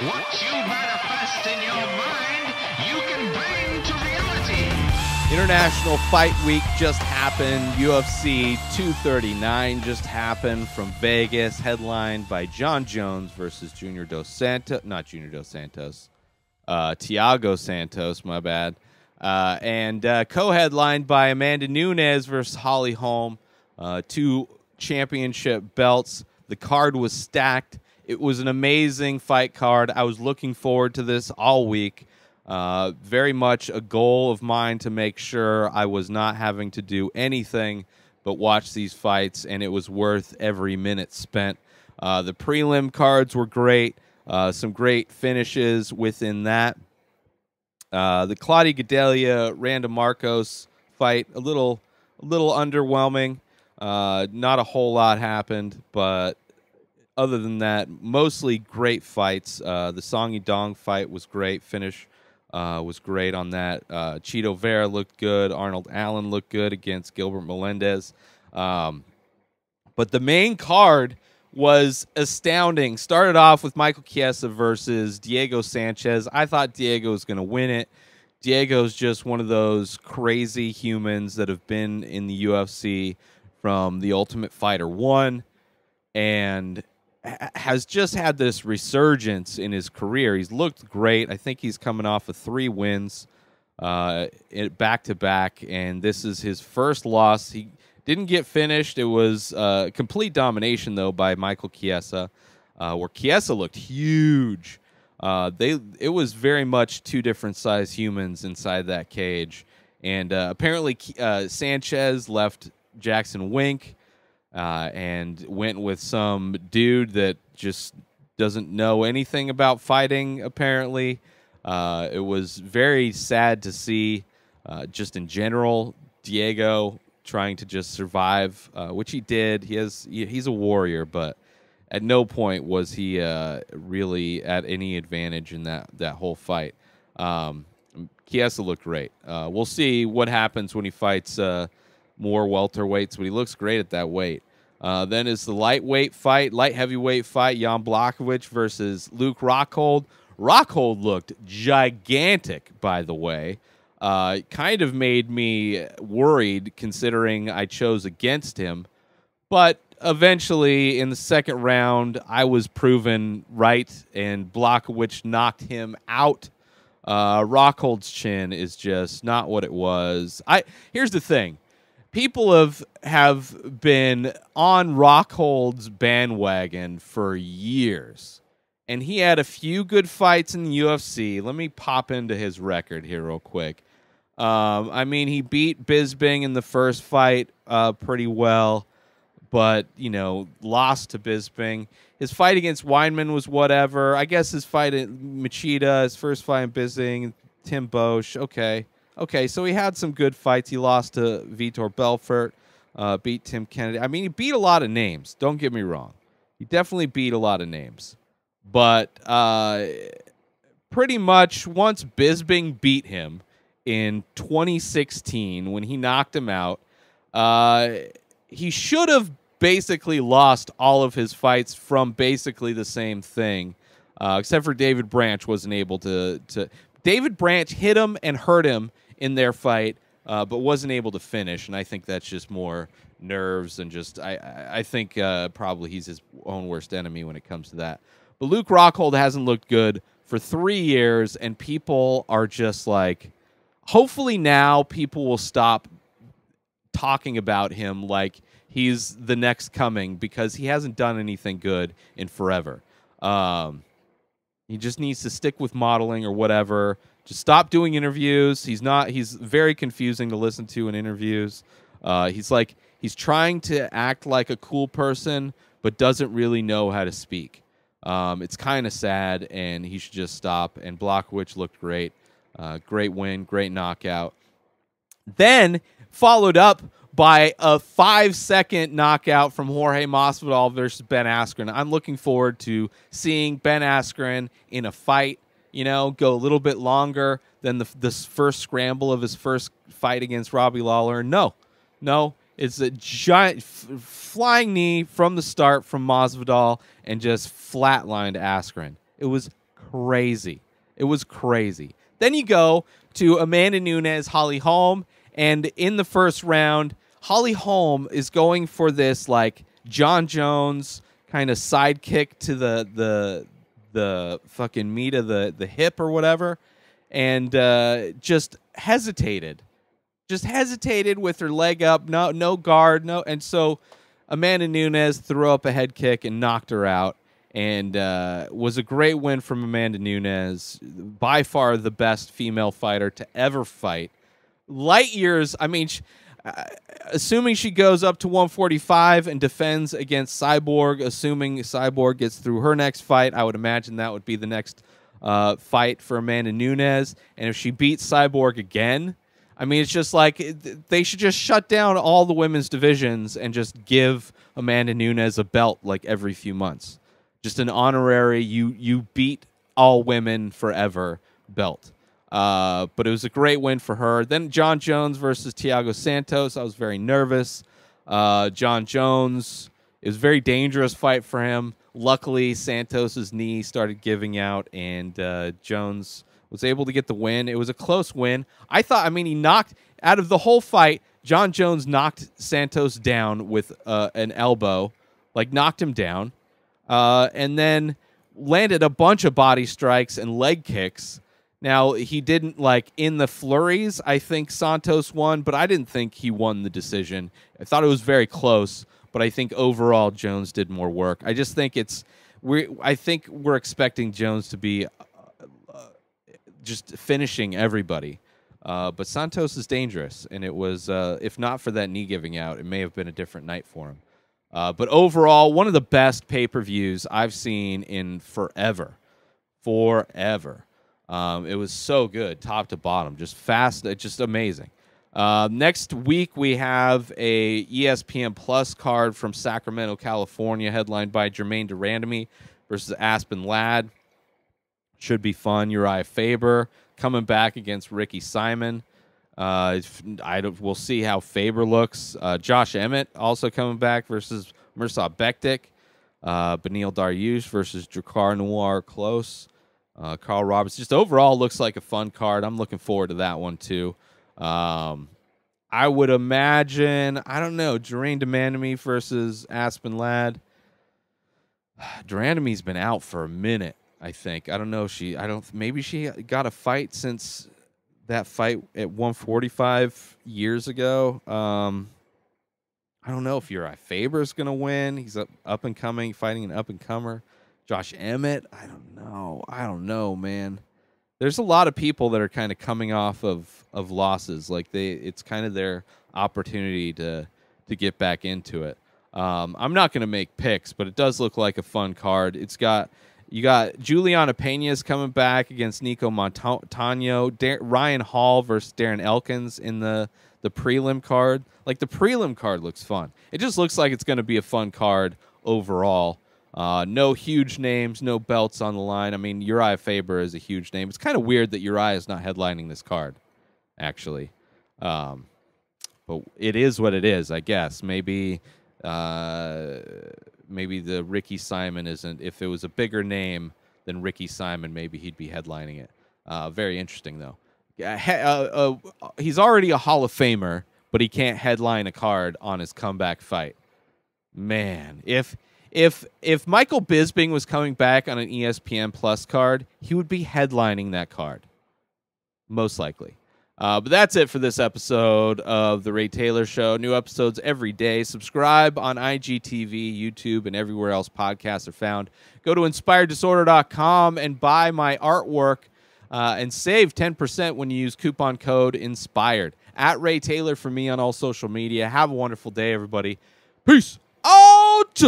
What you manifest in your mind, you can bring to reality. International Fight Week just happened. UFC 239 just happened from Vegas, headlined by John Jones versus Junior Dos Santos. Not Junior Dos Santos. Thiago Santos, my bad. And co-headlined by Amanda Nunes versus Holly Holm. 2 championship belts. The card was stacked. It was an amazing fight card. I was looking forward to this all week. Very much a goal of mine to make sure I was not having to do anything but watch these fights, and it was worth every minute spent. The prelim cards were great. Some great finishes within that. The Claudia Gadelha Randa Marcos fight, a little underwhelming. Not a whole lot happened, but other than that, mostly great fights. The Song Yadong fight was great. Finish was great on that. Chito Vera looked good. Arnold Allen looked good against Gilbert Melendez. But the main card was astounding. Started off with Michael Chiesa versus Diego Sanchez. I thought Diego was going to win it. Diego's just one of those crazy humans that have been in the UFC from The Ultimate Fighter 1 and has just had this resurgence in his career. He's looked great. I think he's coming off of 3 wins back-to-back, and this is his first loss. He didn't get finished. It was complete domination, though, by Michael Chiesa, where Chiesa looked huge. It was very much 2 different size humans inside that cage. And apparently Sanchez left Jackson Wink and went with some dude that just doesn't know anything about fighting, apparently. It was very sad to see, just in general, Diego trying to just survive, which he did. He's a warrior, but at no point was he really at any advantage in that whole fight. Chiesa looked great. We'll see what happens when he fights more welterweights, but he looks great at that weight. Then is the light heavyweight fight, Jan Blachowicz versus Luke Rockhold. Rockhold looked gigantic, by the way. Kind of made me worried considering I chose against him. But eventually, in the second round, I was proven right, and Blachowicz knocked him out. Rockhold's chin is just not what it was. Here's the thing. People have been on Rockhold's bandwagon for years. And he had a few good fights in the UFC. Let me pop into his record here real quick. I mean, he beat Bisping in the first fight pretty well, but, lost to Bisping. His fight against Weinman was whatever. I guess his fight at Machida, his first fight in Bisping, Tim Bosch, okay, so he had some good fights. He lost to Vitor Belfort, beat Tim Kennedy. I mean, he beat a lot of names. Don't get me wrong. He definitely beat a lot of names. But pretty much once Bisping beat him in 2016 when he knocked him out, he should have basically lost all of his fights from basically the same thing, except for David Branch wasn't able to. David Branch hit him and hurt him in their fight, but wasn't able to finish, and I think that's just more nerves and just I think probably he's his own worst enemy when it comes to that. But Luke Rockhold hasn't looked good for 3 years, and people are just like, hopefully now people will stop talking about him like he's the next coming, because he hasn't done anything good in forever. He just needs to stick with modeling or whatever. Just stop doing interviews. He's very confusing to listen to in interviews. He's trying to act like a cool person, but doesn't really know how to speak. It's kind of sad, and he should just stop. And Blachowicz looked great. Great win, great knockout. Then followed up by a 5-second knockout from Jorge Masvidal versus Ben Askren. I'm looking forward to seeing Ben Askren in a fight, go a little bit longer than the first scramble of his first fight against Robbie Lawler. No. It's a giant flying knee from the start from Masvidal and just flatlined Askren. It was crazy. It was crazy. Then you go to Amanda Nunes, Holly Holm, and in the first round, Holly Holm is going for this like John Jones kind of sidekick to the fucking meat of the hip or whatever, and just hesitated with her leg up, no guard, and so Amanda Nunes threw up a head kick and knocked her out, and was a great win from Amanda Nunes, by far the best female fighter to ever fight. Light years, I mean, assuming she goes up to 145 and defends against Cyborg, assuming Cyborg gets through her next fight, I would imagine that would be the next fight for Amanda Nunes. And if she beats Cyborg again, I mean, it's just like they should just shut down all the women's divisions and just give Amanda Nunes a belt like every few months. Just an honorary, you beat all women forever belt. But it was a great win for her. Then John Jones versus Thiago Santos. I was very nervous. John Jones, it was a very dangerous fight for him. Luckily, Santos's knee started giving out, and Jones was able to get the win. It was a close win. He knocked, out of the whole fight, John Jones knocked Santos down with an elbow, like knocked him down, and then landed a bunch of body strikes and leg kicks. Now, he didn't, like, in the flurries, I think Santos won, but I didn't think he won the decision. I thought it was very close, but I think overall Jones did more work. I just think I think we're expecting Jones to be just finishing everybody. But Santos is dangerous, and it was, if not for that knee giving out, it may have been a different night for him. But overall, one of the best pay-per-views I've seen in forever. It was so good, top to bottom, just fast, just amazing. Next week, we have a ESPN Plus card from Sacramento, California, headlined by Jermaine Randamie versus Aspen Ladd. Should be fun. Uriah Faber coming back against Ricky Simon. We'll see how Faber looks. Josh Emmett also coming back versus Mirsad Bektic. Beneil Dariush versus Drakkar Noir Close. Carl Roberts. Just overall looks like a fun card. I'm looking forward to that one too. I would imagine, I don't know, Jermaine Randamie versus Aspen Ladd. Randamie's been out for a minute, I think. I don't know. Maybe she got a fight since that fight at 145 years ago. I don't know if Uriah Faber's going to win. He's up and coming, fighting an up and comer. Josh Emmett, I don't know, man. There's a lot of people that are kind of coming off of losses. Like it's kind of their opportunity to get back into it. I'm not going to make picks, but it does look like a fun card. You got Juliana Peña's coming back against Nico Montano. Ryan Hall versus Darren Elkins in the prelim card. Like, the prelim card looks fun. It just looks like it's going to be a fun card overall. No huge names, no belts on the line. I mean, Uriah Faber is a huge name. It's kind of weird that Uriah is not headlining this card, actually. But it is what it is, I guess. Maybe the Ricky Simon isn't. If it was a bigger name than Ricky Simon, maybe he'd be headlining it. Very interesting, though. He's already a Hall of Famer, but he can't headline a card on his comeback fight. Man, if Michael Bisping was coming back on an ESPN Plus card, he would be headlining that card. Most likely. But that's it for this episode of The Ray Taylor Show. New episodes every day. Subscribe on IGTV, YouTube, and everywhere else podcasts are found. Go to InspiredDisorder.com and buy my artwork and save 10% when you use coupon code INSPIRED. At Ray Taylor for me on all social media. Have a wonderful day, everybody. Peace out!